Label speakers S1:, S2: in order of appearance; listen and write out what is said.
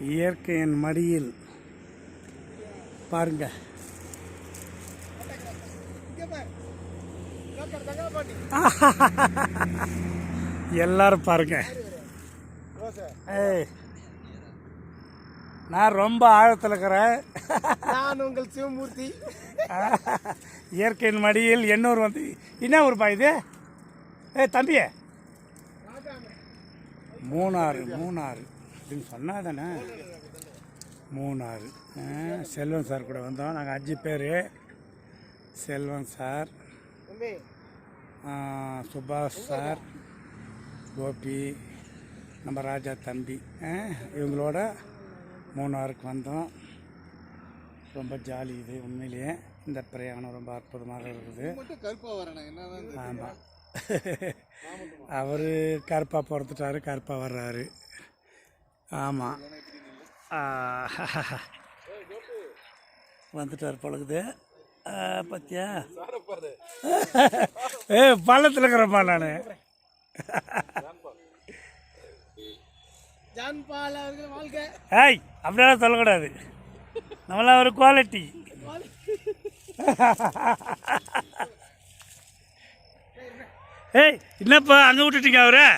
S1: இயற்கையின் மடியில் பாருங்க. எல்லாரும் பாருங்க. நான் ரொம்ப ஆழத்தில் இருக்கிறேன்.
S2: நான் உங்கள் சிவமூர்த்தி.
S1: இயற்கையின் மடியில் எண்ணூர் வந்து என்ன ஊருப்பா இது? தம்பியே, மூணாறு அப்படின்னு சொன்னா தானே. மூணாறு. செல்வன் சார் கூட வந்தோம். நாங்கள் 5 பேர். செல்வன் சார், சுபாஷ் சார், கோபி, நம்ம ராஜா தம்பி, இவங்களோட மூணாருக்கு வந்தோம். ரொம்ப ஜாலி இது. உண்மையிலேயே இந்த பிரயாணம் ரொம்ப அற்புதமாக இருக்குது. ஆமாம், அவர் கருப்பாக பிறந்துட்டாரு, கருப்பாக வர்றாரு. ஆமாம், வந்துட்டார் பழகுது. பத்தியா பள்ளத்தில் இருக்கிறப்பா நான். ஏய், அப்படியெல்லாம் சொல்லக்கூடாது. நம்மளாம் ஒரு குவாலிட்டி. ஏய், என்னப்பா அங்கே விட்டுட்டீங்க அவரை?